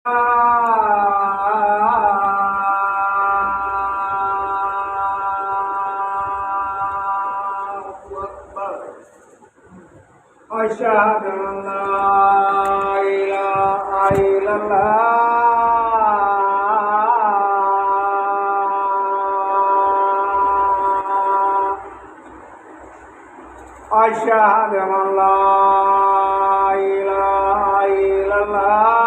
أشهد أن لا إله إلا الله أشهد أن لا إله إلا الله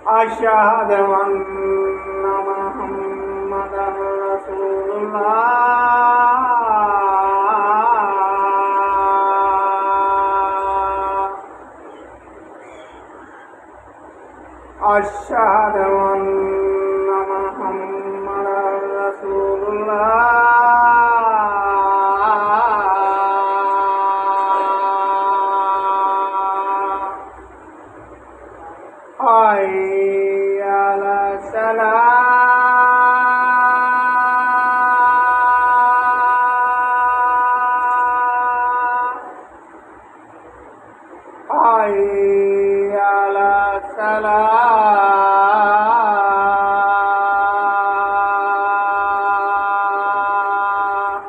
أشهد أن محمدا رسول الله أشهد أن محمدا رسول الله حي على الصلاة حي على الصلاة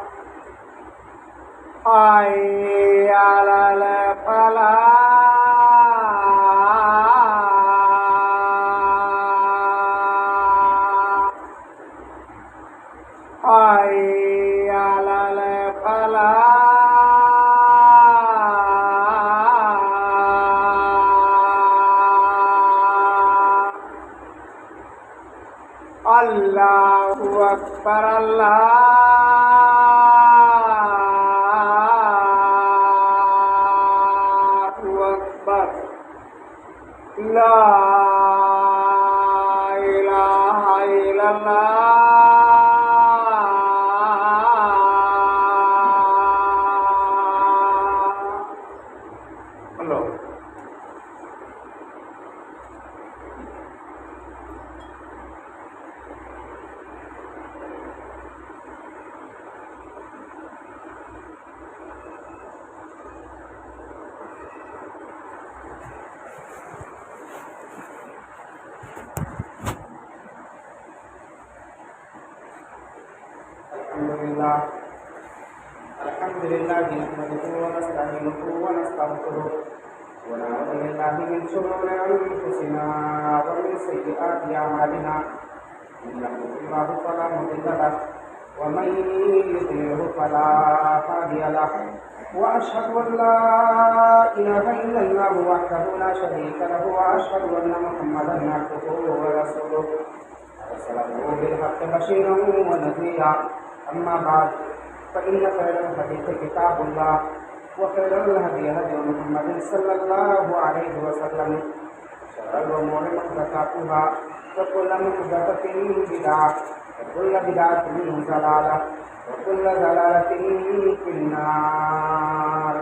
حي على الفلاح حي على الفلاح الله أكبر الله أكبر لا إله إلا الله الحمد لله نحمده ونستعينه ونستغفره ونعوذ بالله من شرور انفسنا ومن سيئات اعمالنا من يهده الله فلا مضل له ومن يضلل فلا هادي له واشهد ان لا اله الا الله وحده لا شريك له واشهد ان محمدا عبده ورسوله ارسله بالحق بشيرا ونذيرا اما بعد فإن خير الحديث كتاب الله وخير الهدي هدي محمد صلى الله عليه وسلم شر الأمور محدثاتها وكل محدثة بدعة وكل بدعة ضلالة وكل ضلالة في النار.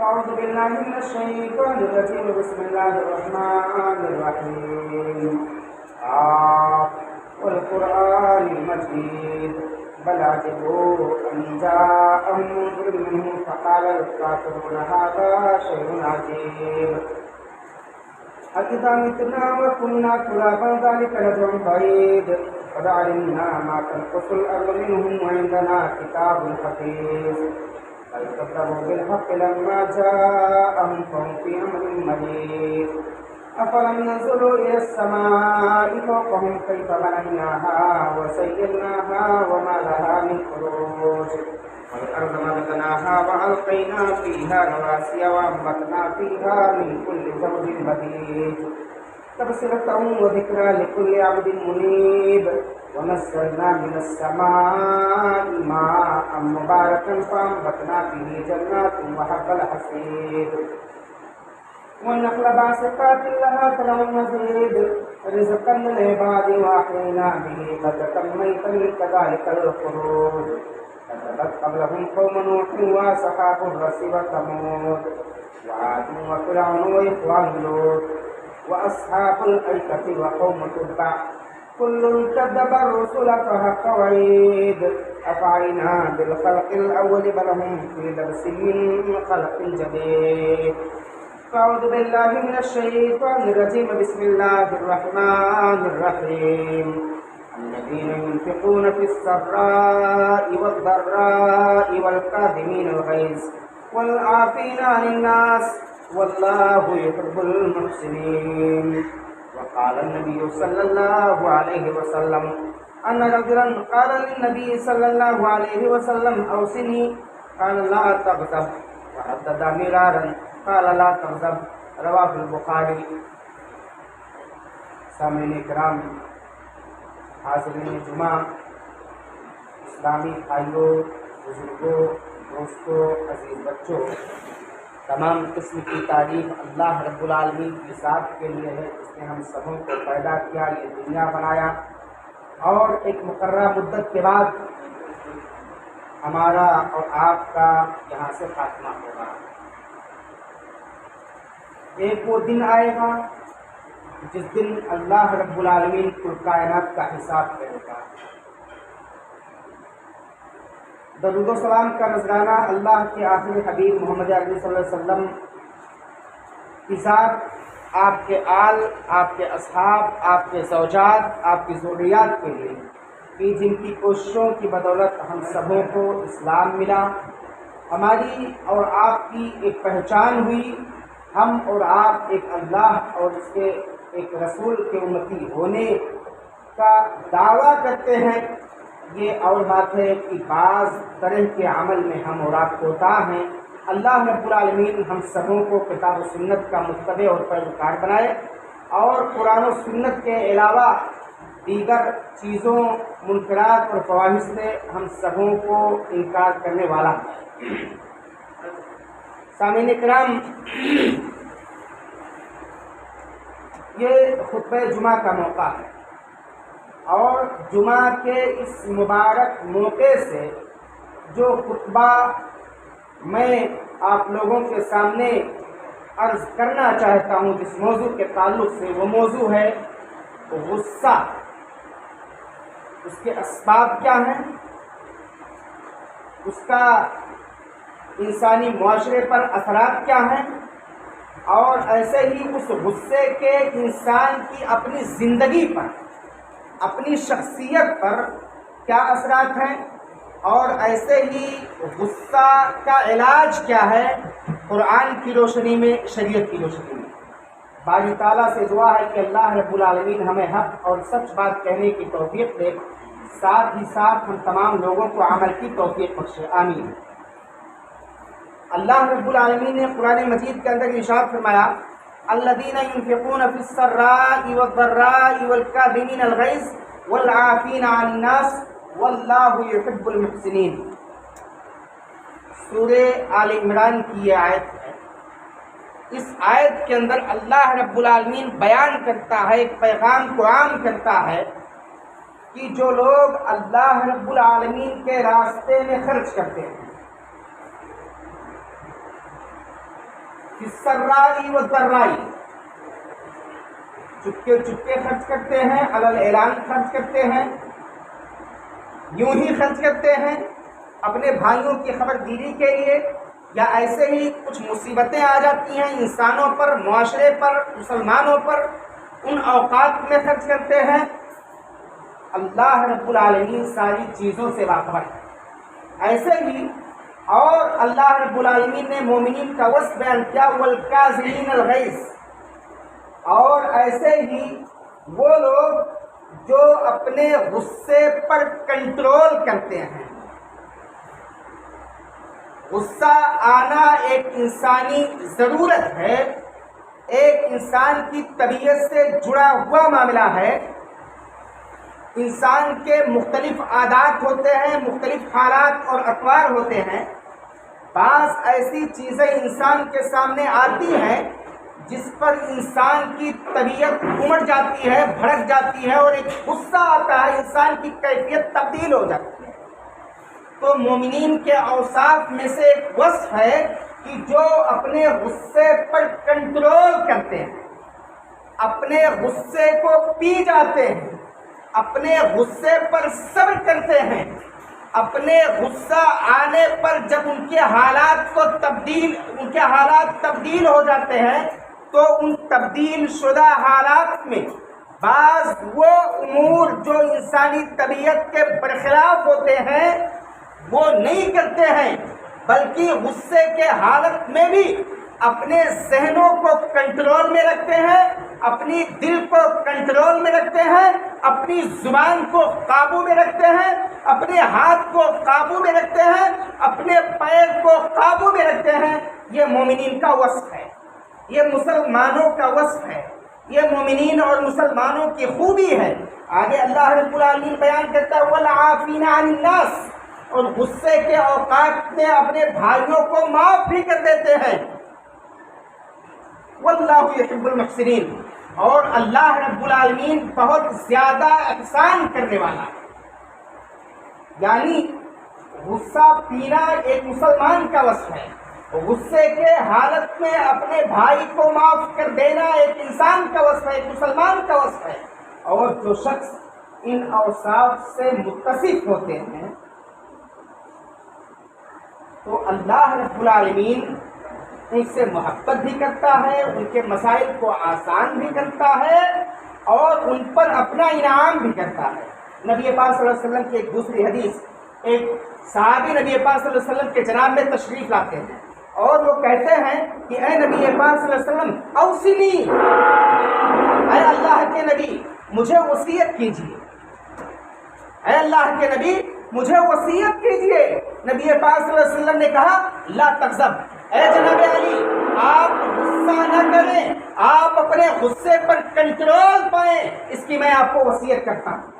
أعوذ بالله من الشيطان الرجيم بسم الله الرحمن الرحيم. والقرآن المجيد بل عجبوا أن جاءهم منذر منهم فقال الكافرون هذا شيء عجيب أإذا متنا وكنا ترابا ذلك رجع بعيد قد علمنا ما تنقص الأرض منهم وعندنا كتاب حفيظ بل كذبوا بالحق لما جاءهم فهم في أمر مريض أفلم ينظروا إلى السماء فوقهم كيف بنيناها وزيناها وما لها من فروج والأرض مددناها وألقينا فيها رواسي وأنبتنا فيها من كل زوج بديع تبصرة وذكرى لكل عبد منيب ونزلنا من السماء ماء مباركا فأنبتنا به جنات وحب الحصيد والنخل باسقات لها طلع مزيد رزقا للعباد وأحيينا به بلدة ميتا كذلك الخروج كذبت قبلهم قوم نوح وأصحاب الرس وثمود وعاد وفرعون وإخوان لوط وأصحاب الأيكة وقوم تبع كل كذب الرسل فحق وعيد أفعينا بالخلق الأول بل هم في لبس من خلق جديد أعوذ بالله من الشيطان الرجيم بسم الله الرحمن الرحيم الذين ينفقون في السراء والضراء والكاظمين الغيظ والعافين عن الناس والله يحب المحسنين وقال النبي صلى الله عليه وسلم أن رجلا قال للنبي صلى الله عليه وسلم أوصني قال لا تغضب وردد مرارا قال لا تغضب رواه البخاری. سامعین کرام، حاضرین جمعہ، اسلامی بھائیوں، بزرگوں، دوستوں، عزیز بچوں، تمام قسم کی تعریف اللہ رب العالمین کی ذات کے لیے ہے جس نے ہم سبوں کو پیدا کیا، یہ دنیا بنایا اور ایک مقررہ مدت کے بعد ہمارا اور آپ کا یہاں سے خاتمہ ہوگا. ایک وہ دن آئے گا جس دن اللہ رب العالمین کل کائنات کا حساب کرے گا. درود و سلام کا نذرانہ اللہ کے آخری حبیب محمد عربی صلی اللہ علیہ وسلم کی ذات، آپ کے آل، آپ کے اصحاب، آپ کے زوجات، آپ کی ذریات کے لیے کہ جن کی کوششوں کی بدولت ہم سبوں کو اسلام ملا، ہماری اور آپ کی ایک پہچان ہوئی، ہم اور آپ ایک اللہ اور اس کے ایک رسول کے امتی ہونے کا دعویٰ کرتے ہیں. یہ اور بات ہے کہ بعض طرح کے عمل میں ہم اور آپ کوتاہ ہیں. اللہ رب العالمین ہم سبوں کو کتاب و سنت کا متبع اور پیروکار بنائے اور قرآن و سنت کے علاوہ دیگر چیزوں، منکرات اور فواحش سے ہم سبوں کو انکار کرنے والا. سامعین کرام، یہ خطبہ جمعہ کا موقع ہے اور جمعہ کے اس مبارک موقع سے جو خطبہ میں آپ لوگوں کے سامنے عرض کرنا چاہتا ہوں جس موضوع کے تعلق سے، وہ موضوع ہے غصہ. اس کے اسباب کیا ہیں، اس کا انسانی معاشرے پر اثرات کیا ہیں، اور ایسے ہی اس غصے کے انسان کی اپنی زندگی پر، اپنی شخصیت پر کیا اثرات ہیں، اور ایسے ہی غصہ کا علاج کیا ہے قرآن کی روشنی میں، شریعت کی روشنی میں. باری تعالیٰ سے دعا ہے کہ اللہ رب العالمین ہمیں حق اور سچ بات کہنے کی توفیق دے، ساتھ ہی ساتھ ہم تمام لوگوں کو عمل کی توفیق بخشے، آمین. اللہ رب العالمین نے قرآن مجید کے اندر ارشاد فرمایا الذین ينفقون فی السراء والضراء والکاظمین الغیظ والعافین عن الناس واللہ یحب المحسنین. سورہ آل عمران کی یہ آیت ہے. اس آیت کے اندر اللہ رب العالمین بیان کرتا ہے، ایک پیغام کو عام کرتا ہے کہ جو لوگ اللہ رب العالمین کے راستے میں خرچ کرتے ہیں، السرائی والضرائی، چپکے چپکے خرچ کرتے ہیں، علل اعلان خرچ کرتے ہیں، یوں ہی خرچ کرتے ہیں اپنے بھائیوں کی خبرداری کے لیے، یا ایسے ہی کچھ مصیبتیں آ جاتی ہیں انسانوں پر، معاشرے پر، مسلمانوں پر، ان اوقات میں خرچ کرتے ہیں. اللہ رب العالمین ساری چیزوں سے واقف ہے. ایسے ہی اور اللہ رب العالمین نے مومنین کا وصف بیان کیا والکاظمین الغیظ، اور ایسے ہی وہ لوگ جو اپنے غصے پر کنٹرول کرتے ہیں. غصہ آنا ایک انسانی ضرورت ہے، ایک انسان کی طبیعت سے جڑا ہوا معاملہ ہے. انسان کے مختلف عادات ہوتے ہیں، مختلف حالات اور اطوار ہوتے ہیں. بعض ایسی چیزیں انسان کے سامنے آتی ہیں جس پر انسان کی طبیعت امڑ جاتی ہے، بھڑک جاتی ہے اور ایک غصہ آتا ہے، انسان کی کیفیت تبدیل ہو جاتی ہے. تو مومنین کے اوصاف میں سے ایک وصف ہے کہ جو اپنے غصے پر کنٹرول کرتے ہیں، اپنے غصے کو پی جاتے ہیں، اپنے غصے پر صبر کرتے ہیں، اپنے غصہ آنے پر جب ان کے حالات تبدیل ہو جاتے ہیں تو ان تبدیل شدہ حالات میں بعض وہ امور جو انسانی طبیعت کے برخلاف ہوتے ہیں وہ نہیں کرتے ہیں، بلکہ غصے کے حالت میں بھی اپنے ذہنوں کو کنٹرول میں رکھتے ہیں، اپنی دل کو کنٹرول میں رکھتے ہیں، اپنی زبان کو قابو میں رکھتے ہیں، اپنے ہاتھ کو قابو میں رکھتے ہیں، اپنے پیر کو قابو میں رکھتے ہیں۔ یہ مومنین کا وصف ہے، یہ مسلمانوں کا وصف ہے، یہ مومنین اور مسلمانوں کی خوبی ہے۔ آگے اللہ رب العالمین بیان کرتا ہے وَالْعَافِينَ عَنِ النَّاسِ، اور غصے کے اوقات میں اپنے بھائیوں کو معاف بھی کر دیتے ہیں۔ وَاللَّهُ يُحِبُّ الْمُحْسِنِينَ، اور اللہ رب العالمین بہت زیادہ احسان کرنے والا ہے۔ یعنی غصہ پینا ایک مسلمان کا وصف ہے، غصے کے حالت میں اپنے بھائی کو معاف کر دینا ایک انسان کا وصف ہے، ایک مسلمان کا وصف ہے۔ اور جو شخص ان اوصاف سے متصف ہوتے ہیں تو اللہ رب العالمین ان سے محبت بھی کرتا ہے، ان کے مسائل کو آسان بھی کرتا ہے اور ان پر اپنا انعام بھی کرتا ہے۔ نبی پاک صلی اللہ علیہ وسلم کی ایک دوسری حدیث، ایک صحابی نبی پاک صلی اللہ علیہ وسلم کے جناب میں تشریف لاتے ہیں اور وہ کہتے ہیں کہ اے نبی پاک صلی اللہ علیہ وسلم اوصنی، اے اللہ کے نبی مجھے وصیت کیجیے، اے اللہ کے نبی مجھے وصیت کیجیے۔ نبی پاک صلی اللہ علیہ وسلم نے کہا لا تغضب، اے جناب علی آپ غصہ نہ کریں، آپ اپنے غصے پر کنٹرول پائیں، اس کی میں آپ کو وصیت کرتا ہوں۔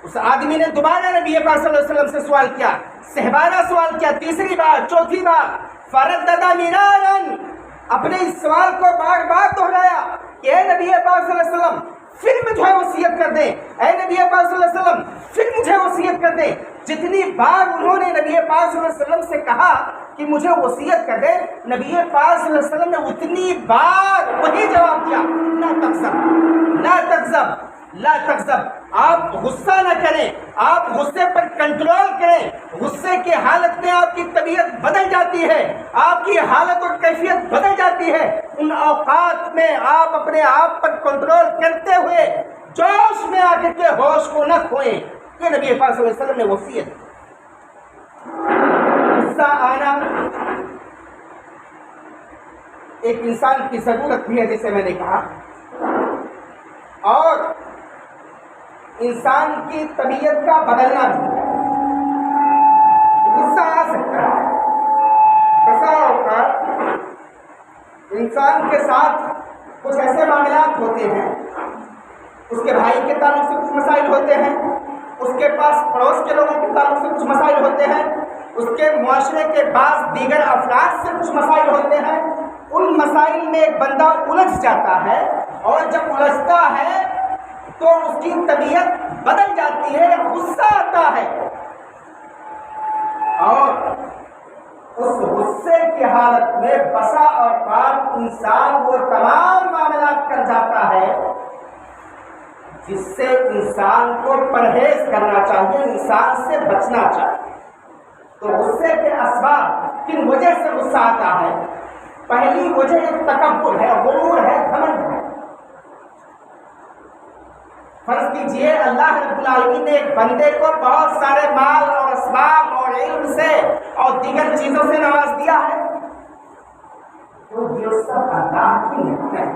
اس آدمی نے دوبارہ نبی پاک صلی اللہ علیہ وسلم سے سوال کیا، سہبانہ سوال کیا، تیسری بار، چوتھی بار، فردد مرارا، اپنے اس سوال کو بار بار دہرایا کہ اے نبی پاک صلی اللہ علیہ وسلم پھر مجھے وصیت کر دیں، اے نبی پاک صلی اللہ علیہ وسلم پھر مجھے وصیت کر دیں۔ جتنی بار انہوں نے نبی پاک صلی اللہ علیہ وسلم سے کہا کہ مجھے وصیت کر دیں، نبی پاک صلی اللہ علیہ وسلم نے اتنی بار وہی جواب دیا لا تغضب، لا تغضب، لا تغضب، آپ غصہ نہ کریں، آپ غصے پر کنٹرول کریں۔ غصے کی حالت میں آپ کی طبیعت بدل جاتی ہے، آپ کی حالت اور کیفیت بدل جاتی ہے۔ ان اوقات میں آپ اپنے آپ پر کنٹرول کرتے ہوئے جوش میں آ کر کے ہوش کو نہ کھوئیں۔ یہ نبی پاک صلی اللہ علیہ وسلم نے وصیت۔ غصہ آنا ایک انسان کی ضرورت بھی ہے جیسے میں نے کہا، اور انسان کی طبیعت کا بدلنا بھی۔ غصہ آ سکتا ہے، بسا اوقات انسان کے ساتھ کچھ ایسے معاملات ہوتے ہیں، اس کے بھائی کے تعلق سے کچھ مسائل ہوتے ہیں، اس کے پاس پڑوس کے لوگوں کے تعلق سے کچھ مسائل ہوتے ہیں، اس کے معاشرے کے بعض دیگر افراد سے کچھ مسائل ہوتے ہیں۔ ان مسائل میں ایک بندہ الجھ جاتا ہے، اور جب الجھتا ہے تو اس کی طبیعت بدل جاتی ہے، غصہ آتا ہے، اور اس غصے کی حالت میں بسا اوقات انسان وہ تمام معاملات کر جاتا ہے جس سے انسان کو پرہیز کرنا چاہیے، انسان سے بچنا چاہیے۔ تو غصے کے اسباب کن وجہ سے غصہ آتا ہے؟ پہلی وجہ ایک تکبر ہے، غرور ہے، گھمنڈ ہے۔ فرض کیجئے اللہ رب العالمین نے ایک بندے کو بہت سارے مال اور اسباب اور علم سے اور دیگر چیزوں سے نواز دیا ہے، تو یہ سب اللہ کی نعمت ہے۔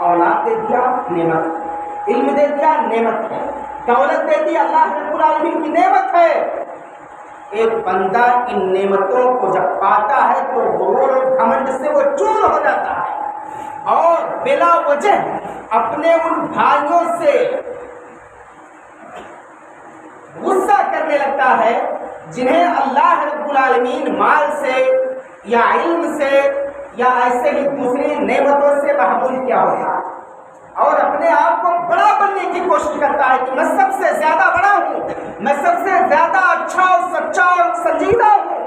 اولاد دے دیا نعمت، علم دے دیا نعمت ہے، دولت دے دی اللہ رب العالمین کی نعمت ہے۔ ایک بندہ ان نعمتوں کو جب پاتا ہے تو غرور اور گھمنڈ سے وہ چور ہو جاتا ہے، اور بلا وجہ اپنے ان بھائیوں سے غصہ کرنے لگتا ہے جنہیں اللہ رب العالمین مال سے یا علم سے یا ایسے ہی دوسری نعمتوں سے محروم کیا ہوتا ہے، اور اپنے آپ کو بڑا بننے کی کوشش کرتا ہے کہ میں سب سے زیادہ بڑا ہوں، میں سب سے زیادہ اچھا اور سچا اور سنجیدہ ہوں۔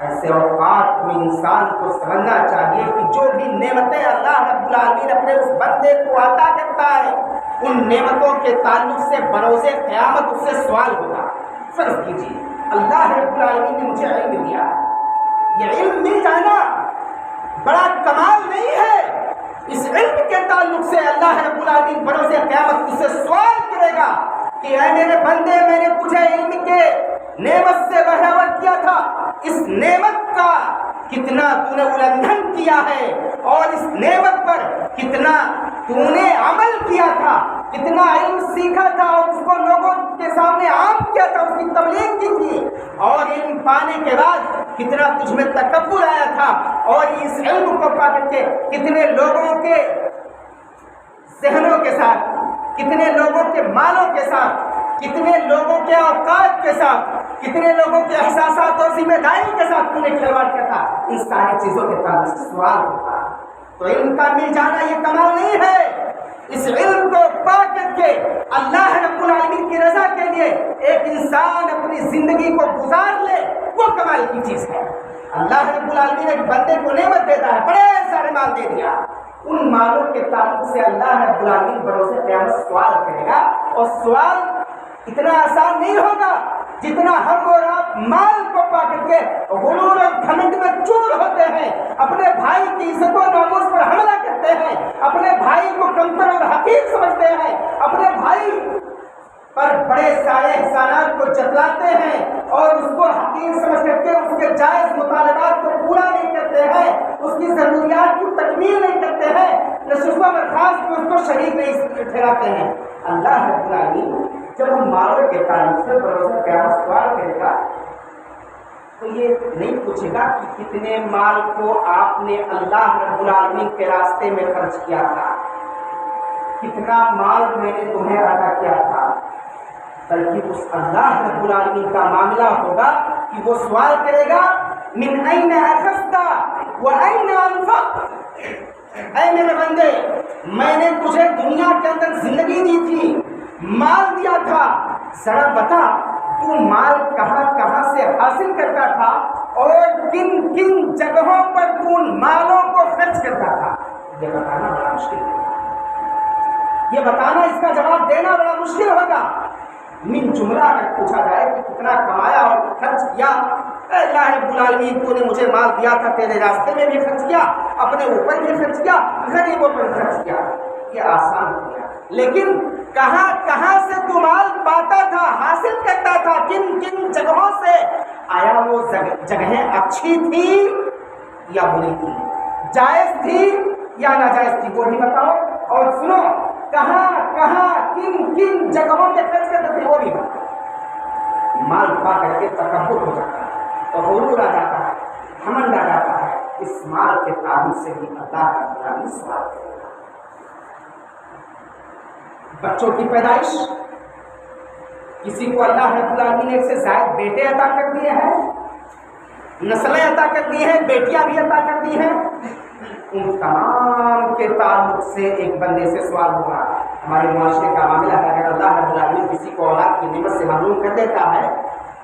ایسے اوقات میں انسان کو سمجھنا چاہیے کہ جو بھی نعمتیں اللہ رب العالمین اپنے اس بندے بندے کو عطا کرتا ہے ان نعمتوں کے تعلق سے بروز قیامت اس سے سوال ہوگا۔ فرض کیجیے اللہ رب العالمین نے مجھے علم دیا، یہ علم مل جانا بڑا کمال نہیں ہے، اس علم کے تعلق سے اللہ رب العالمین بروز قیامت اس سے سوال کرے گا کہ اے میرے بندے، میں نے تجھے علم کے نعمت سے بہرور کیا تھا، اس نعمت کا کتنا تو نے النگھن کیا ہے اور اس نعمت پر کتنا تو نے عمل کیا تھا، کتنا علم سیکھا تھا اور اس کو لوگوں کے سامنے عام کیا تھا، اس کی تبلیغ کی تھی، اور علم پانے کے بعد کتنا تجھ میں تکبر آیا تھا، اور اس علم کو پا کر کے کتنے لوگوں کے ذہنوں کے ساتھ، کتنے لوگوں کے مالوں کے ساتھ، کتنے لوگوں کے اوقات کے ساتھ، کتنے لوگوں کے احساسات اور ذمہ داری کے ساتھ تم نے کھلواڑ کیا تھا، ان ساری چیزوں کے تعلق سے سوال ہوتا۔ تو علم کا مل جانا یہ کمال نہیں ہے، اس علم کو پا کر کے اللہ رب العالمین کی رضا کے لیے ایک انسان اپنی زندگی کو گزار لے، وہ کمال کی چیز ہے۔ اللہ رب العالمین ایک بندے کو نعمت دیتا ہے، بڑے سارے مال دے دیا، ان مالوں کے تعلق سے اللہ رب العالمین بروز قیامت سوال کرے گا، اور سوال اتنا آسان نہیں ہوگا جتنا ہم اور آپ مال کو پا کر کے غرور اور گھمنڈ میں چور ہوتے ہیں، اپنے بھائی کی عزت و ناموس پر حملہ کرتے ہیں، اپنے بھائی کو کمتر اور حقیر سمجھتے ہیں، اپنے بھائی پر بڑے سارے احسانات کو جتلاتے ہیں اور اس کو حقیر سمجھ کر کے اس کے جائز مطالبات کو پورا نہیں کرتے ہیں، اس کی ضروریات کی تکمیل نہیں کرتے ہیں، نشستوں میں خاص کو اس کو شریک نہیں ٹھہراتے ہیں۔ اللہ رب العالمین جب ہم مالوں کے تعلق سے بروز قیامت سوال کرے گا تو یہ نہیں پوچھے گا کہ کتنے مال کو آپ نے اللہ رب العالمین کے راستے میں خرچ کیا تھا، کتنا مال میں نے تمہیں عطا کیا تھا، بلکہ اس اللہ رب العالمین کا معاملہ ہوگا کہ وہ سوال کرے گا من این اخذت و این انفقت، اے میرے بندے، میں نے تجھے دنیا کے اندر زندگی دی تھی، مال دیا تھا، ذرا بتا تو مال کہاں کہاں سے حاصل کرتا تھا اور کن کن جگہوں پر تو ان مالوں کو خرچ کرتا تھا۔ یہ بتانا بڑا مشکل ہے، یہ بتانا، اس کا جواب دینا بڑا مشکل ہوگا۔ من جملہ اگر پوچھا جائے کہ کتنا کمایا اور خرچ کیا، اے اللہ رب العالمین تو نے مجھے مال دیا تھا، تیرے راستے میں بھی خرچ کیا، اپنے اوپر بھی خرچ کیا، غریبوں پر خرچ کیا، یہ آسان ہو گیا۔ لیکن کہاں کہاں سے تو مال پاتا تھا، حاصل کرتا تھا، کن کن جگہوں سے، آیا وہ جگہیں اچھی تھی یا بری تھی، جائز تھی یا ناجائز تھی، وہ بھی بتاؤ، اور سنو کہاں کہاں کن کن جگہوں کے خرچ کرتے تھے وہ بھی بتاؤ۔ مال پا کر کے تکبر ہو جاتا ہے، اور غرور آ جاتا ہے، گھمنڈ آ جاتا ہے، اس مال کے تعلق سے بھی اللہ کا بڑا سوال ہے۔ بچوں کی پیدائش، کسی کو اللہ رب العالمین نے ایک سے زائد بیٹے عطا کر دیے ہیں، نسلیں عطا کر دی ہیں، بیٹیاں بھی عطا کر دی ہیں، ان تمام کے تعلق سے ایک بندے سے سوال ہوگا۔ ہمارے معاشرے کا معاملہ ہے، اگر اللہ رب العالمین کسی کو اولاد کی نعمت سے محروم کر دیتا ہے،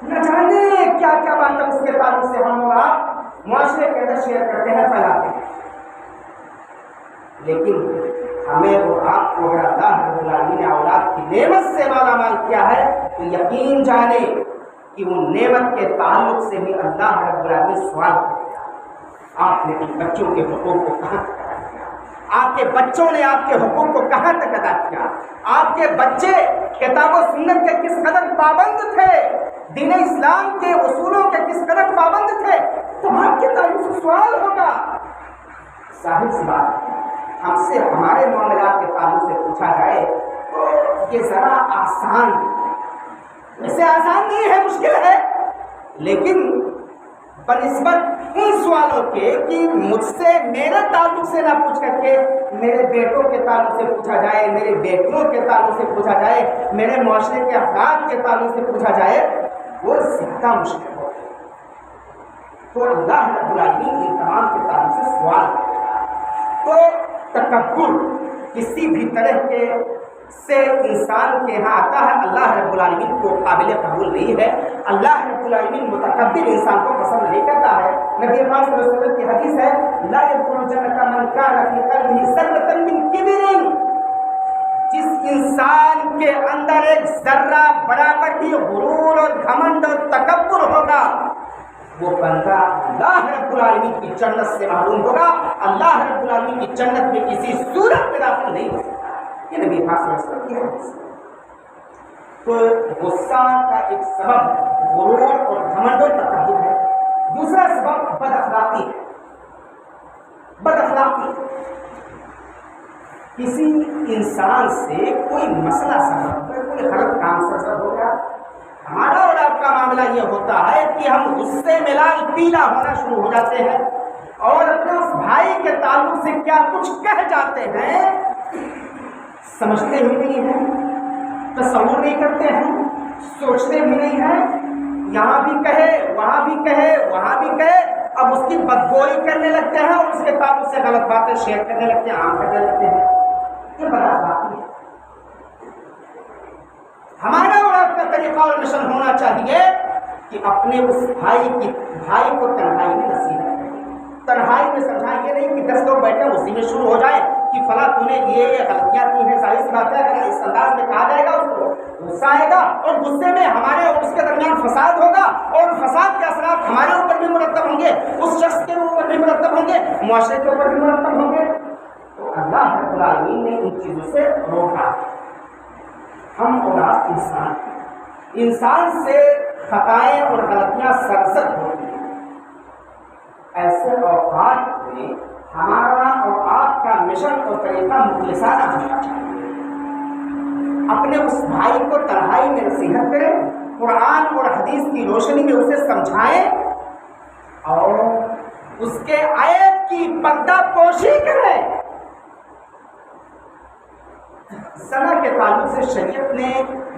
نہ جانے کیا کیا باتیں اس کے تعلق سے ہم اور آپ معاشرے کے اندر شیئر کرتے ہیں، پھیلاتے ہیں۔ لیکن ہمیں اور آپ کو اگر اللہ رب العالمین نے اولاد کی نعمت سے مالا مال کیا ہے تو یقین جانے کہ وہ نعمت کے تعلق سے بھی اللہ رب العالمین سوال کرے گا۔ آپ نے اپنے بچوں کے حقوق کو کہاں تک ادا کیا، آپ کے بچوں نے آپ کے حقوق کو کہاں تک ادا کیا، آپ کے بچے کتاب و سنت کے کس قدر پابند تھے، دین اسلام کے اصولوں کے کس قدر پابند تھے، تو آپ کے تعلق سے سوال ہوگا۔ ظاہر سی بات ہے، ہم سے ہمارے معاملات کے تعلق سے پوچھا جائے تو یہ ذرا آسان، ویسے آسان نہیں ہے، مشکل ہے، لیکن بنسبت ان سوالوں کے کہ مجھ سے میرے تعلق سے نہ پوچھ کر کے میرے بیٹوں کے تعلق سے پوچھا جائے، میرے بیٹیوں کے تعلق سے پوچھا جائے، میرے معاشرے کے افراد کے تعلق سے پوچھا جائے، وہ زیادہ مشکل ہو۔ تو اللہ رب العالمین ان تمام کے تعلق سے سوال کرے گا۔ تو تکبر کسی بھی طرح کے سے انسان کے ہاں آتا ہے، اللہ رب العالمین کو قابل قبول نہیں ہے۔ اللہ رب العالمین متکبر انسان کو پسند نہیں کرتا ہے۔ نبی پاک صلی اللہ علیہ وسلم کی حدیث ہے، لا يدخل الجنة من كان في قلبه ذرة من كبر ایک ذرہ برابر بھی غرور اور گھمنڈ اور تکبر ہوگا، وہ بندہ اللہ رب العالمین کی جنت سے محروم ہوگا، اللہ رب العالمین کی جنت میں کسی صورت میں داخل نہیں ہو سکتا۔ یہ نبی پاک صلی اللہ علیہ وسلم کی حدیث ہے۔ تو غصہ کا ایک سبب غرور اور گھمنڈ اور تکبر ہے، دوسرا سبب بد اخلاقی ہے۔ بد اخلاقی، کسی انسان سے کوئی مسئلہ سبب ہے، کوئی غلط کام سے سبب ہو گیا، ہمارا اور آپ کا معاملہ یہ ہوتا ہے کہ ہم غصے میں لال پیلا ہونا شروع ہو جاتے ہیں اور اپنے اس بھائی کے تعلق سے کیا کچھ کہہ جاتے ہیں، سمجھتے بھی نہیں ہیں، تصور نہیں کرتے ہیں، سوچتے بھی نہیں ہیں، یہاں بھی کہے وہاں بھی کہے وہاں بھی کہے، اب اس کی بدگوئی کرنے لگتے ہیں اور اس کے تعلق سے غلط باتیں شیئر کرنے لگتے ہیں، عام کرنے لگتے ہیں۔ یہ بڑا بات ہے۔ ہمارا اور آپ کا طریقہ اور مشن ہونا چاہیے کہ اپنے اس بھائی کو تنہائی میں نصیحت کریں، تنہائی میں سمجھائیں۔ یہ نہیں کہ 10 لوگ بیٹھے اسی میں شروع ہو جائے کہ فلاں تو نے یہ غلطیاں کی ہیں، ظاہر سی بات ہے اگر اس انداز میں کہا جائے گا اس کو غصہ آئے گا اور غصے میں ہمارے اور اس کے درمیان فساد ہوگا اور فساد کے اثرات ہمارے اوپر بھی مرتب ہوں گے، اس شخص کے اوپر بھی مرتب ہوں گے، معاشرے کے اوپر بھی مرتب ہوں گے۔ تو اللہ رب العالمین نے ان چیزوں سے روکا۔ ہم اور آپ انسان سے خطائیں اور غلطیاں سرزد ہوتی ہیں، ایسے اوقات میں ہمارا اور آپ کا مشن اور طریقہ مخلصانہ ہونا چاہیے۔ اپنے اس بھائی کو تنہائی میں نصیحت کریں، قرآن اور حدیث کی روشنی میں اسے سمجھائیں اور اس کے عیب کی پردہ پوشی کریں۔ زنا کے تعلق سے شریعت نے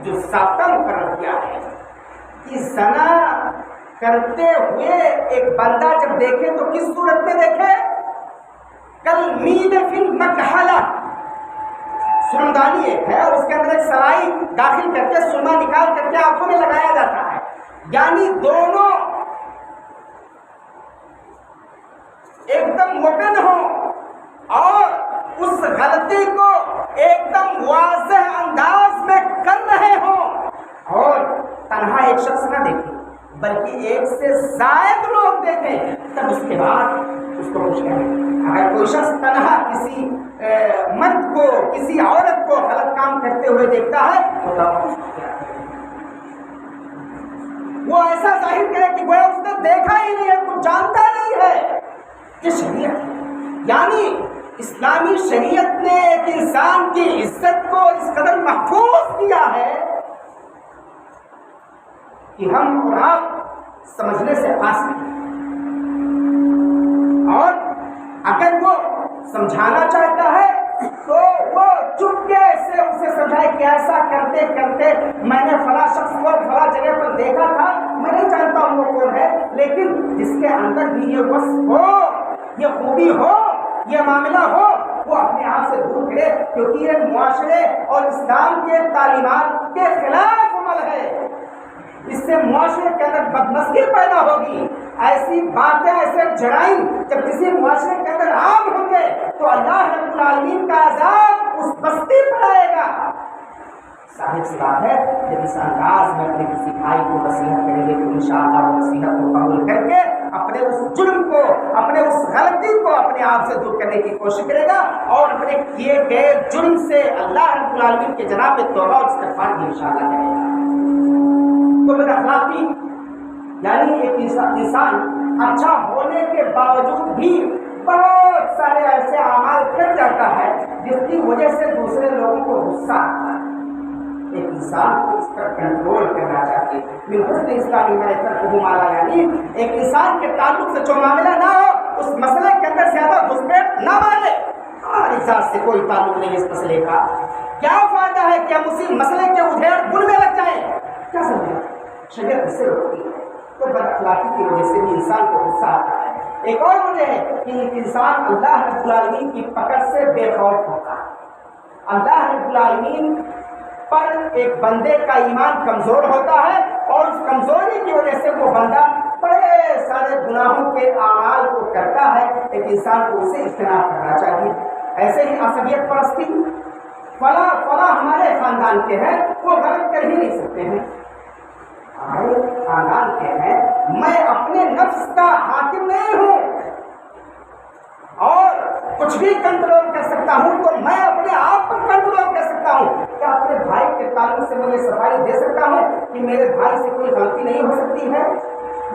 جو ضابطہ مقرر کیا ہے کہ زنا کرتے ہوئے ایک بندہ جب دیکھے تو کس صورت میں دیکھے؟ کل مید فی المکحلہ، سرمدانی ایک ہے اور اس کے اندر ایک سلائی داخل کر کے سرما نکال کر کے آنکھوں میں لگایا جاتا ہے، یعنی دونوں ایک دم اوپن ہوں اور اس غلطی کو ایک دم واضح انداز میں کر رہے ہوں، اور تنہا ایک شخص نہ دیکھے بلکہ ایک سے زائد لوگ دیکھیں، تب اس کے بعد اس کو کچھ کہیں۔ اگر کوئی شخص تنہا کسی مرد کو کسی عورت کو غلط کام کرتے ہوئے دیکھتا ہے تو وہ ایسا ظاہر کرے کہ گویا اس نے دیکھا ہی نہیں ہے، کچھ جانتا نہیں ہے۔ یہ شریعت یعنی اسلامی شریعت نے ایک انسان کی عزت کو اس قدر محفوظ کیا ہے کہ ہم اور آپ سمجھنے سے قاصر ہیں، اور اگر وہ سمجھانا چاہتا ہے تو وہ چپکے سے اسے سمجھائے کہ ایسا کرتے کرتے میں نے فلاں شخص کو فلاں جگہ پر دیکھا تھا، میں نہیں جانتا ہوں وہ کون ہے، لیکن جس کے اندر بھی یہ وصف ہو، یہ خوبی ہو، یہ معاملہ ہو، وہ اپنے آپ سے دور کرے، کیونکہ یہ معاشرے اور اسلام کے تعلیمات کے خلاف عمل ہے۔ اس سے معاشرے کے اندر بدمزگی پیدا ہوگی، ایسی باتیں ایسے جرائم جب کسی معاشرے کے اندر عام ہوں گے تو اللہ رب العالمین کا عذاب اس بستی پر آئے گا۔ ظاہر سی بات ہے جب اس انداز میں اپنے کسی بھائی کو نصیحت کریں گے تو انشاءاللہ وہ نصیحت کو قبول کر کے اپنے اس جرم کو، اپنے اس غلطی کو اپنے آپ سے دور کرنے کی کوشش کرے گا اور اپنے کیے گئے جرم سے اللہ رب العالمین کے جناب میں توبہ اور استغفار بھی انشاءاللہ کرے گا۔ تو بد اخلاقی یعنی ایک انسان اچھا ہونے کے باوجود بھی بہت سارے ایسے اعمال کر جاتا ہے جس کی وجہ سے دوسرے لوگوں کو غصہ آتا ہے۔ ایک انسان کو اس پر کنٹرول کرنا چاہیے۔ من حسن اسلامی میں یعنی ایک انسان کے تعلق سے جو معاملہ نہ ہو اس مسئلے کے اندر زیادہ گھسپیٹ نہ مارے۔ ہماری ذات سے کوئی تعلق نہیں اس مسئلے کا، کیا فائدہ ہے کہ ہم اسی مسئلے کے ادھیڑ بن میں لگ جائیں؟ کیا سمجھیں؟ شریعت اس سے روکتی ہے۔ تو بد اخلاقی کی وجہ سے بھی انسان کو غصہ آتا ہے۔ ایک اور وجہ ہے کہ انسان اللہ رب العالمین کی پکڑ سے بے خوف ہوتا ہے۔ اللہ رب العالمین پر ایک بندے کا ایمان کمزور ہوتا ہے اور اس کمزوری کی وجہ سے وہ بندہ بڑے سارے گناہوں کے اعمال کو کرتا ہے۔ ایک انسان کو اسے اجتناب کرنا چاہیے۔ ایسے ہی عصبیت پرستی، فلاں فلاں ہمارے خاندان کے ہیں، وہ غلط کر ہی نہیں سکتے ہیں، ہمارے خاندان کے ہیں، میں اپنے نفس کا حاکم نہیں ہوں اور کچھ بھی کنٹرول کر سکتا ہوں، تو میں اپنے آپ پر کنٹرول کر سکتا ہوں۔ کیا اپنے بھائی کے تعلق سے مجھے صفائی دے سکتا ہوں کہ میرے بھائی سے کوئی غلطی نہیں ہو سکتی ہے؟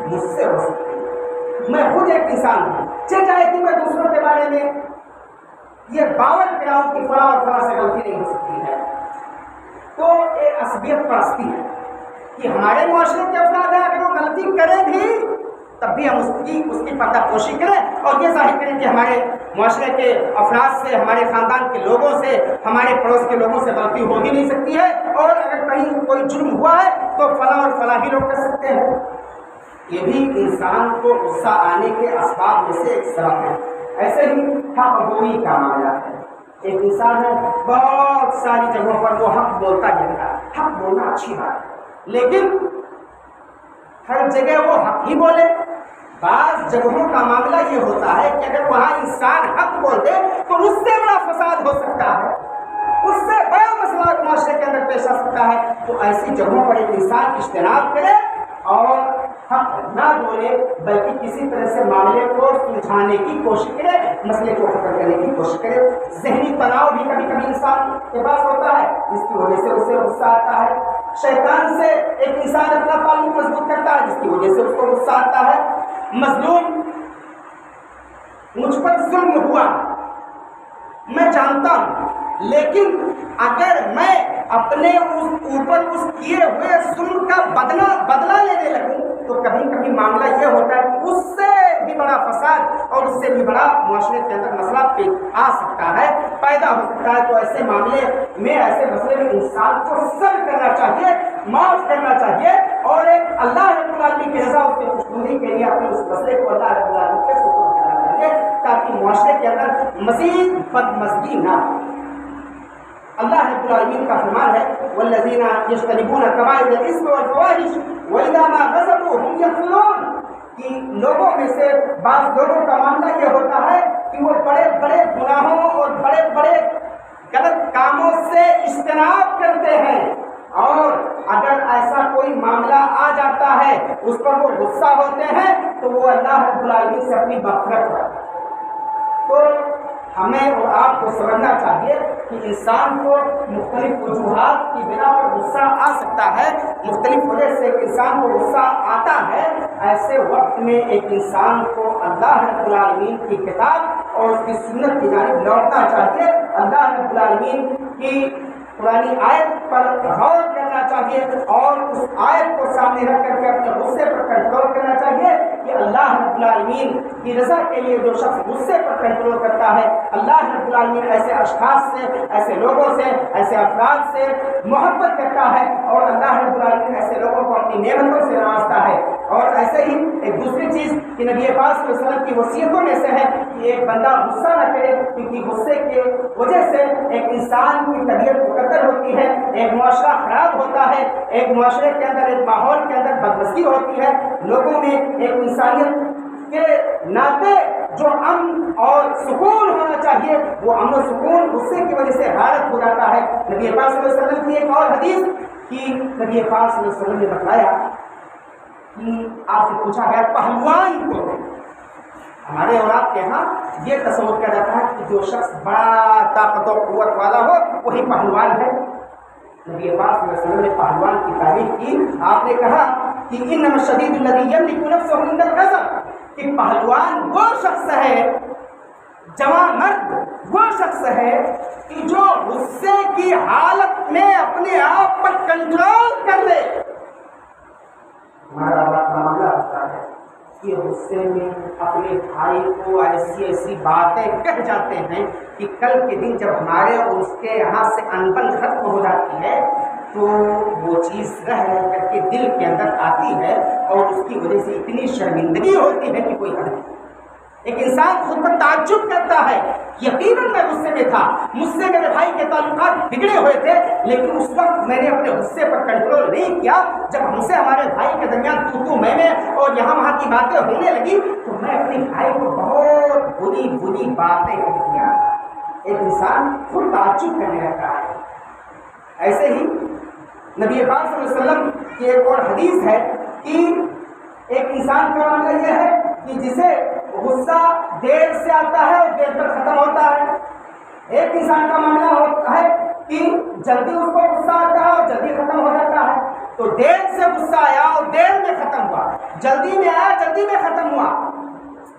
مجھ سے ہو سکتی ہے، میں خود ایک انسان ہوں، چل جائے کہ میں دوسروں کے بارے میں یہ باور کراؤں کہ فلاں اور فلاں سے غلطی نہیں ہو سکتی ہے، تو ایک عصبیت پرستی ہے کہ ہمارے معاشرے کے افراد ہیں، اگر وہ غلطی کریں بھی تب بھی ہم اس کی پردہ پوشی کریں اور یہ ظاہر کریں کہ ہمارے معاشرے کے افراد سے، ہمارے خاندان کے لوگوں سے، ہمارے پڑوس کے لوگوں سے غلطی ہو ہی نہیں سکتی ہے، اور اگر کہیں کوئی جرم ہوا ہے تو فلاں اور فلاں ہی لوگ کر سکتے ہیں۔ یہ بھی انسان کو غصہ آنے کے اسباب میں سے ایک سبب ہے۔ ایسے ہی حق گوئی کا معاملہ ہے، ایک انسان ہے بہت ساری جگہوں پر وہ حق بولتا رہتا ہے، حق بولنا اچھی بات ہے، لیکن ہر جگہ وہ حق ہی بولے۔ بعض جگہوں کا معاملہ یہ ہوتا ہے کہ اگر وہاں انسان حق بول دے تو اس سے بڑا فساد ہو سکتا ہے، اس سے بڑا مسئلہ معاشرے کے اندر پیش آ سکتا ہے، تو ایسی جگہوں پر ایک انسان اجتناب کرے اور حق نہ بولے، بلکہ کسی طرح سے معاملے کو سلجھانے کی کوشش کرے، مسئلے کو ختم کرنے کی کوشش کرے۔ ذہنی تناؤ بھی کبھی کبھی انسان کے پاس ہوتا ہے جس کی وجہ سے اسے غصہ آتا ہے، شیطان سے ایک انسان اپنا تعلق مضبوط کرتا ہے جس کی وجہ سے اس کو غصہ آتا ہے۔ مظلوم، مجھ پر ظلم ہوا میں جانتا ہوں، لیکن اگر میں اپنے اوپر اس کیے ہوئے ظلم کا بدلہ لینے لگوں تو کبھی کبھی معاملہ یہ ہوتا ہے کہ اس سے بھی بڑا فساد اور اس سے بھی بڑا معاشرے کے اندر مسئلہ آ سکتا ہے، پیدا ہو سکتا ہے۔ تو ایسے معاملے میں، ایسے مسئلے میں انسان کو صبر کرنا چاہیے، معاف کرنا چاہیے، اور ایک اللہ رب العالمین کی رضا، اس کی خوشنودی کے لیے اپنے اس مسئلے کو اللہ رب العالمین کے سپرد کرنا چاہیے تاکہ معاشرے کے اندر مزید بدمزگی نہ ہو۔ اللہ رب العالمین کا فرمان ہے والذین یجتنبون کبائر الاثم والفواحش واذا ما غضبوا هم یغفرون، کہ لوگوں میں سے بعض لوگوں کا معاملہ یہ ہوتا ہے کہ وہ بڑے بڑے گناہوں اور بڑے بڑے غلط کاموں سے اجتناب کرتے ہیں، اور اگر ایسا کوئی معاملہ آ جاتا ہے اس پر وہ غصہ ہوتے ہیں تو وہ اللہ رب العالمین سے اپنی مغفرت کرتے ہیں۔ تو ہمیں اور آپ کو سمجھنا چاہیے کہ انسان کو مختلف وجوہات کی بنا پر غصہ آ سکتا ہے، مختلف وجہ سے انسان کو غصہ آتا ہے۔ ایسے وقت میں ایک انسان کو اللہ رب العالمین کی کتاب اور اس کی سنت کی جانب لوٹنا چاہیے، اللہ رب العالمین کی پرانی آیت پر غور کرنا چاہیے اور اس آیت کو سامنے رکھ کر کے اپنے غصے پر کنٹرول کرنا چاہیے کہ اللہ رب العالمین کی رضا کے لیے جو شخص غصے پر کنٹرول کرتا ہے، اللہ رب العالمین ایسے اشخاص سے، ایسے لوگوں سے، ایسے افراد سے محبت کرتا ہے، اور اللہ رب العالمین ایسے لوگوں کو اپنی نعمتوں سے نوازتا ہے۔ اور ایسے ہی ایک دوسری چیز کہ نبی پاک صلی اللہ علیہ وسلم کی وصیتوں میں سے ہے کہ ایک بندہ غصہ نہ کرے، کیونکہ غصے کی وجہ سے ایک انسان کی طبیعت مقدر ہوتی ہے، ایک معاشرہ خراب ہوتا ہے، ایک معاشرے کے اندر، ایک ماحول کے اندر بدمزگی ہوتی ہے، لوگوں میں ایک انسانیت کے ناطے جو امن اور سکون ہونا چاہیے وہ امن و سکون غصے کی وجہ سے غارت ہو جاتا ہے۔ نبی پاک صلی اللہ علیہ وسلم کی ایک اور حدیث کہ نبی پاک صلی اللہ علیہ وسلم نے بتایا کہ آپ سے پوچھا گیا پہلوان کو، ہمارے اور آپ کے یہاں یہ تصور کیا جاتا ہے کہ جو شخص بڑا طاقت و قوت والا ہو وہی پہلوان ہے۔ نبی پاک صلی اللہ علیہ وسلم نے پہلوان کی تعریف کی، آپ نے کہا کہ انما الشدید الذی یملک نفسه عند الغضب، کہ پہلوان وہ شخص ہے، جوان مرد وہ شخص ہے کہ جو غصے کی حالت میں اپنے آپ پر کنٹرول کر لے۔ ہمارا معاملہ ہوتا ہے کہ غصے میں اپنے بھائی کو ایسی ایسی باتیں کہہ جاتے ہیں کہ کل کے دن جب ہمارے اور اس کے یہاں سے انبن ختم ہو جاتی ہے تو وہ چیز رہ کر کے دل کے اندر آتی ہے اور اس کی وجہ سے اتنی شرمندگی ہوتی ہے کہ کوئی حد نہیں۔ ایک انسان خود پر تعجب کرتا ہے، یقیناً میں غصے میں تھا، مجھ سے میرے بھائی کے تعلقات بگڑے ہوئے تھے، لیکن اس وقت میں نے اپنے غصے پر کنٹرول نہیں کیا۔ جب ہم سے ہمارے بھائی کے درمیان تو میں اور یہاں وہاں کی باتیں ہونے لگی تو میں اپنے بھائی کو بہت بری بری باتیں کہہ دیا، ایک انسان خود تعجب کرنے لگتا ہے۔ ایسے ہی نبی پاک صلی اللہ علیہ وسلم کی ایک اور حدیث ہے کہ ایک انسان کا معاملہ یہ ہے کہ جسے غصہ دیر سے آتا ہے اور دیر پر ختم ہوتا ہے۔ ایک انسان کا معاملہ ہوتا ہے کہ جلدی اس کو غصہ آتا ہے اور جلدی ختم ہو جاتا ہے۔ تو دیر سے غصہ آیا اور دیر میں ختم ہوا، جلدی میں آیا جلدی میں ختم ہوا،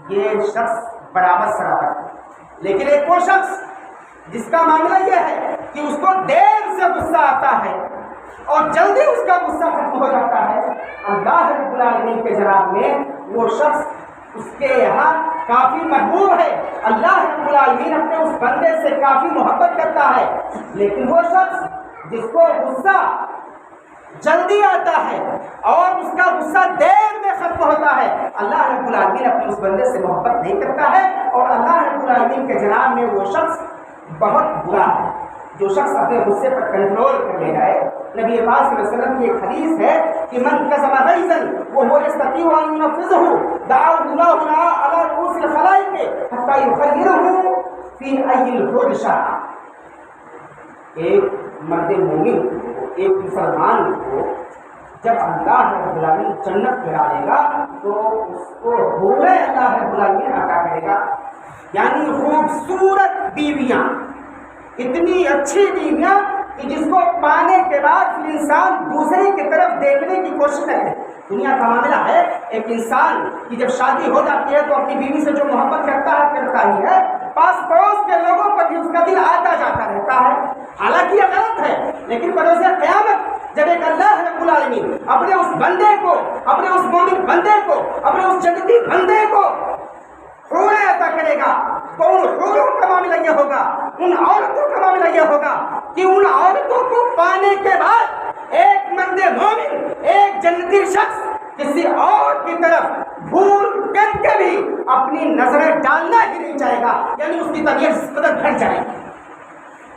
یہ شخص برابر سرابر ہے۔ لیکن ایک وہ شخص جس کا معاملہ یہ ہے کہ اس کو دیر سے غصہ آتا ہے اور جلدی اس کا غصہ ختم ہو جاتا ہے، اللہ رب العالمین کے جناب میں وہ شخص اس کے یہاں کافی محبوب ہے۔ اللہ رب العالمین اپنے اس بندے سے کافی محبت کرتا ہے۔ لیکن وہ شخص جس کو غصہ جلدی آتا ہے اور اس کا غصہ دیر میں ختم ہوتا ہے، اللہ رب العالمین اپنے اس بندے سے محبت نہیں کرتا ہے، اور اللہ رب العالمین کے جناب میں وہ شخص بہت برا ہے۔ جو شخص اپنے غصے پر کنٹرول کر لے جائے، نبی پاک صلی اللہ علیہ وسلم کی ایک حدیث ہے کہ من کظم غیظا وهو يستطيع ان ينفذه دعاه الله على رؤوس الخلائق حتى يخيره في اي الحوض شاء۔ ایک مرد مومن کو، ایک مسلمان کو جب اللہ رب العالمین جنت میں ڈالے گا تو اس کو حور اللہ رب العالمین عطا کرے گا، یعنی خوبصورت بیویاں، اتنی اچھی بیویاں کہ جس کو پانے کے بعد پھر انسان دوسرے کی طرف دیکھنے کی کوشش کرے۔ دنیا کا معاملہ ہے، ایک انسان کی جب شادی ہو جاتی ہے تو اپنی بیوی سے جو محبت کرتا ہی ہے، پاس پڑوس کے لوگوں پر بھی اس کا دل آتا جاتا رہتا ہے۔ حالانکہ یہ غلط ہے، لیکن بروز قیامت جب ایک اللہ رب العالمین اپنے اس بندے کو، اپنے اس مومن بندے کو، اپنے اس جنتی بندے کو حوریں عطا کرے گا تو ان حوروں کا معاملہ یہ ہوگا، ان عورتوں کا معاملہ یہ ہوگا کہ ان عورتوں کو پانے کے بعد ایک مرد مومن، ایک جنتی شخص کسی اور کی طرف بھول کر کے بھی اپنی نظریں ڈالنا ہی نہیں چاہے گا، یعنی اس کی طبیعت اس قدر گھٹ جائے گی۔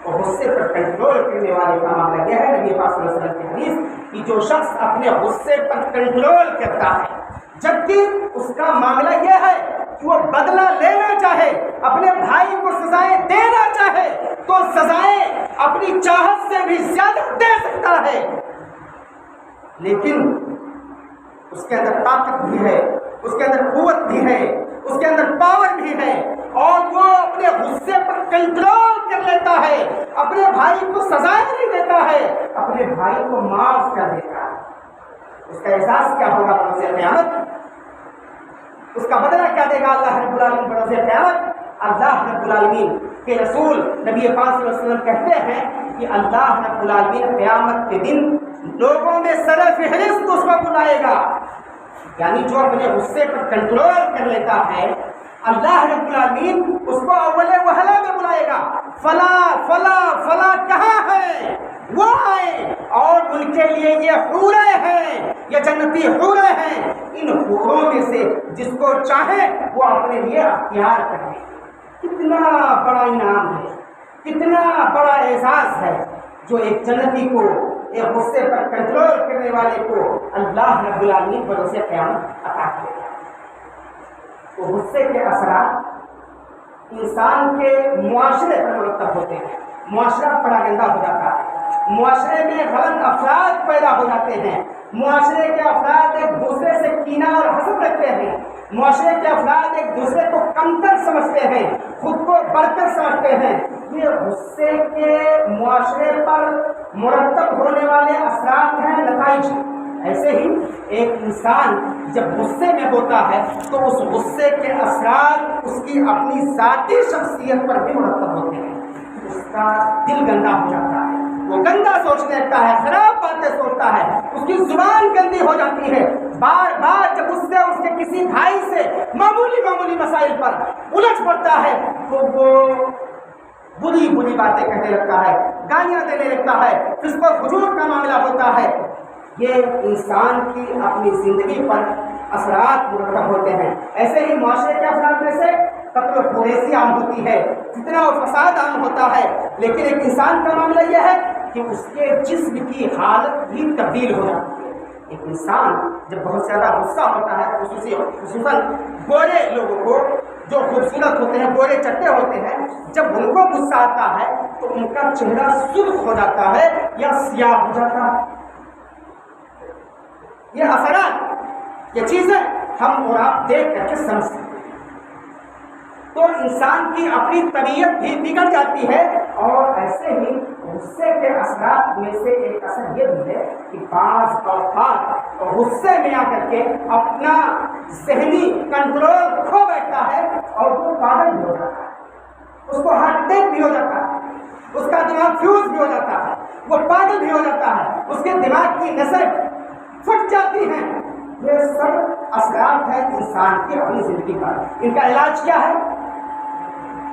اور غصے پر کنٹرول کرنے والے کا معاملہ یہ ہے، نبی پاک صلی اللہ علیہ وسلم کی حدیث کہ جو شخص اپنے غصے پر کنٹرول کرتا ہے، جبکہ اس کا معاملہ یہ ہے کہ وہ بدلہ لینا چاہے، اپنے بھائی کو سزائیں دینا چاہے تو سزائیں اپنی چاہت سے بھی زیادہ دے سکتا ہے، لیکن اس کے اندر طاقت بھی ہے، اس کے اندر قوت بھی ہے، اس کے اندر پاور بھی ہے، اور وہ اپنے غصے پر کنٹرول کر لیتا ہے، اپنے بھائی کو سزائیں نہیں دیتا ہے، اپنے بھائی کو معاف کر دیتا ہے۔ اس کا احساس کیا ہوگا بروز قیامت؟ اس کا بدلہ کیا دے گا اللہ رب العالمین بروز قیامت؟ اللہ رب العالمین کے رسول نبی پاک صلی اللہ علیہ وسلم کہتے ہیں کہ اللہ رب العالمین قیامت کے دن لوگوں میں سر فہرست اس کو بلائے گا، یعنی جو اپنے غصے پر کنٹرول کر لیتا ہے، اللہ رب العالمین اس کو اول وہلہ میں بلائے گا، فلا فلا فلا کہاں ہے، وہ آئے اور ان کے لیے یہ حوریں ہیں، یہ جنتی حوریں ہیں، ان حوروں میں سے جس کو چاہے وہ اپنے لیے اختیار کرے۔ کتنا بڑا انعام ہے، کتنا بڑا اعزاز ہے جو ایک جنتی کو، ایک غصے پر کنٹرول کرنے والے کو اللہ رب العالمین بروز قیامت عطا کرے گا۔ تو غصے کے اثرات انسان کے معاشرے پر مرتب ہوتے ہیں، معاشرہ پراگندہ ہو جاتا ہے، معاشرے میں غلط افراد پیدا ہو جاتے ہیں، معاشرے کے افراد ایک دوسرے سے کینہ اور حسد رکھتے ہیں، معاشرے کے افراد ایک دوسرے کو کمتر سمجھتے ہیں، خود کو برتر سمجھتے ہیں۔ یہ غصے کے معاشرے پر مرتب ہونے والے اثرات ہیں، نتائج۔ ایسے ہی ایک انسان جب غصے میں ہوتا ہے تو اس غصے کے اثرات اس کی اپنی ذاتی شخصیت پر بھی مرتب ہوتے ہیں۔ اس کا دل گندا ہو جاتا ہے، وہ گندا سوچنے لگتا ہے، خراب باتیں سوچتا ہے، اس کی زبان گندی ہو جاتی ہے، بار بار جب اس کے کسی بھائی سے معمولی مسائل پر الجھ پڑتا ہے تو وہ بری باتیں کہنے لگتا ہے، گالیاں دینے لگتا ہے، فسق و فجور کا معاملہ ہوتا ہے۔ یہ انسان کی اپنی زندگی پر اثرات مرتب ہوتے ہیں۔ ایسے ہی معاشرے کے افراد میں سے قتل و خونریزی عام ہوتی ہے، فتنہ و فساد عام ہوتا ہے، لیکن ایک انسان کا معاملہ یہ ہے کہ اس کے جسم کی حالت بھی تبدیل ہو جاتی ہے۔ ایک انسان جب بہت زیادہ غصہ ہوتا ہے، خصوصاً گورے لوگوں کو جو خوبصورت ہوتے ہیں، گورے چٹے ہوتے ہیں، جب ان کو غصہ آتا ہے تو ان کا چہرہ سرخ ہو جاتا ہے یا سیاہ ہو جاتا ہے۔ یہ اثرات، یہ چیزیں ہم اور آپ دیکھ کر کے سمجھ سکتے ہیں۔ تو انسان کی اپنی طبیعت بھی بگڑ جاتی ہے، اور ایسے ہی غصے کے اثرات میں سے ایک اثر یہ بھی ہے کہ بعض اوقات غصے میں آ کر کے اپنا ذہنی کنٹرول کھو بیٹھتا ہے اور وہ پاگل بھی ہو جاتا ہے، اس کو ہارٹ اٹیک بھی ہو جاتا ہے، اس کا دماغ فیوز بھی ہو جاتا ہے، وہ پاگل بھی ہو جاتا ہے، اس کے دماغ کی نسیں پھٹ جاتی ہیں۔ یہ سب اثرات ہیں انسان کی اپنی زندگی کا۔ ان کا علاج کیا ہے؟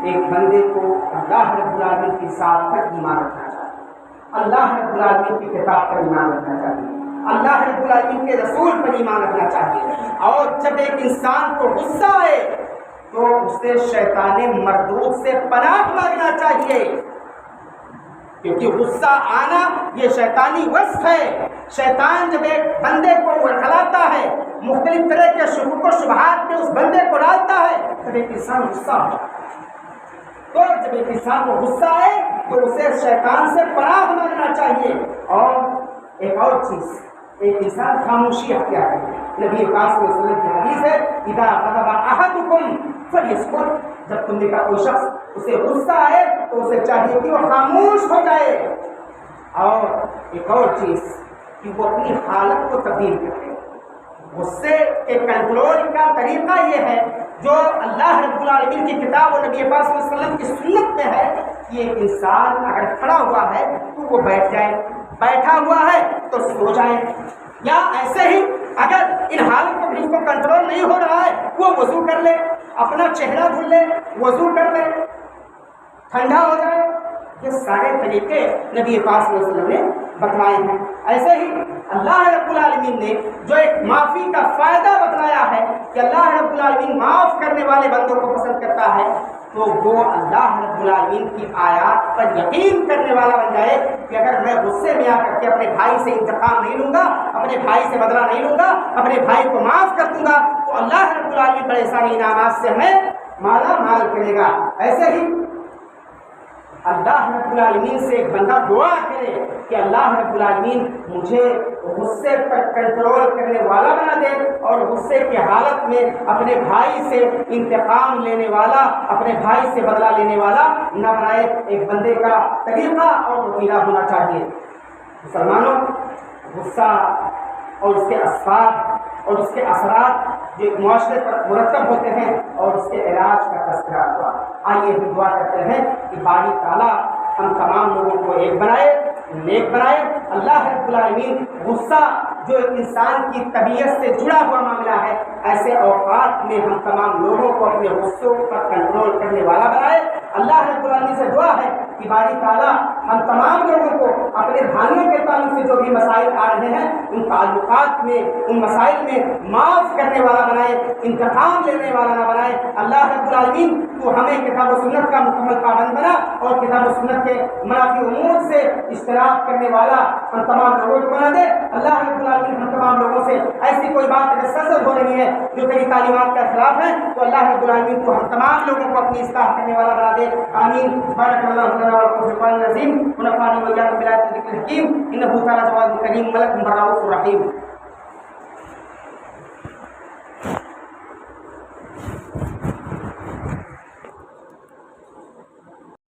ایک بندے کو اللہ رب العالمین کی ذات پر ایمان رکھنا چاہیے، اللہ رب العالمین کی کتاب پر ایمان رکھنا چاہیے، اللہ رب العالمین کے رسول پر ایمان رکھنا چاہیے۔ اور جب ایک انسان کو غصہ آئے تو اسے شیطان مردود سے پناہ مانگنا چاہیے، کیونکہ غصہ آنا یہ شیطانی وصف ہے۔ شیطان جب ایک بندے کو ورغلاتا ہے، مختلف طرح کے شبہات و شبہات میں اس بندے کو ڈالتا ہے، تب ایک انسان غصہ ہوتا ہے۔ تو جب ایک انسان کو غصہ آئے تو اسے شیطان سے پناہ مانگنا چاہیے۔ اور ایک اور چیز، ایک انسان خاموشی اختیار کرے۔ نبی پاک صلی اللہ علیہ وسلم کی حدیث ہے، اذا غضب احدکم فلیسکت، جب تم میں کا کوئی شخص اسے غصہ آئے تو اسے چاہیے کہ وہ خاموش ہو جائے۔ اور ایک اور چیز کہ وہ اپنی حالت کو تبدیل کرے۔ غصے کے کنٹرول کا طریقہ یہ ہے جو اللہ رب العالمین کی کتاب اور نبی پاک صلی اللہ علیہ وسلم کی سنت میں ہے کہ ایک انسان اگر کھڑا ہوا ہے تو وہ بیٹھ جائے، بیٹھا ہوا ہے تو سو جائے، یا ایسے ہی اگر ان حالت کو بھی اس کو کنٹرول نہیں ہو رہا ہے وہ وضو کر لے، اپنا چہرہ دھل لے، وضو کر لے، ٹھنڈا ہو جائے۔ یہ سارے طریقے نبی پاک صلی اللہ علیہ وسلم نے بتلائے ہیں۔ ایسے ہی اللہ رب العالمین نے جو ایک معافی کا فائدہ بتلایا ہے کہ اللہ رب العالمین معاف کرنے والے بندوں کو پسند کرتا ہے، تو وہ اللہ رب العالمین کی آیات پر یقین کرنے والا بن جائے کہ اگر میں غصے میں آ کر کے اپنے بھائی سے انتقام نہیں لوں گا، اپنے بھائی سے بدلہ نہیں لوں گا، اپنے بھائی کو معاف کر دوں گا، تو اللہ رب العالمین بڑے سارے انعامات سے ہمیں مالا مال کرے گا۔ ایسے ہی اللہ رب العالمین سے ایک بندہ دعا کرے کہ اللہ رب العالمین مجھے غصے پر کنٹرول کرنے والا بنا دے اور غصے کی حالت میں اپنے بھائی سے انتقام لینے والا، اپنے بھائی سے بدلہ لینے والا نہ بنائے۔ ایک بندے کا طریقہ اور وسیلہ ہونا چاہیے۔ مسلمانوں، غصہ اور اس کے اسباب اور اس کے اثرات جو ایک معاشرے پر مرتب ہوتے ہیں اور اس کے علاج کا تذکرہ ہوا۔ آئیے ہم دعا کرتے ہیں کہ باری تعالیٰ ہم تمام لوگوں کو ایک بنائے، نیک بنائے۔ اللہ رب العالمین غصہ جو ایک انسان کی طبیعت سے جڑا ہوا معاملہ ہے، ایسے اوقات میں ہم تمام لوگوں کو اپنے غصوں پر کنٹرول کرنے والا بنائے۔ اللہ رب العالمین سے دعا ہے کہ باری تعالیٰ ہم تمام لوگوں کو اپنے بھائیوں کے تعلق سے جو بھی مسائل آ رہے ہیں ان تعلقات میں، ان مسائل میں معاف کرنے والا بنائے، انتقام لینے والا نہ بنائے۔ اللہ رب العالمین تو ہمیں کتاب و سنت کا مکمل پابند بنا اور کتاب و سنت کے منافی امور سے اشتراک کرنے والا ہم تمام لوگوں کو بنا دے۔ اللہ رب العالمین ہم تمام لوگوں سے ایسی کوئی بات اگر سرزد ہو رہی ہے جو تیری تعلیمات کے خلاف ہے تو اللہ رب العالمین تو ہم تمام لوگوں کو اپنی اصلاح کرنے والا بنا دے۔ آمین۔ بارک اللہ لنا ولکم فی القرآن العظیم ونفعني وإياكم بآيات الذکر الحکیم۔ انہ تعالی جواد کریم ملک رؤوف رحیم۔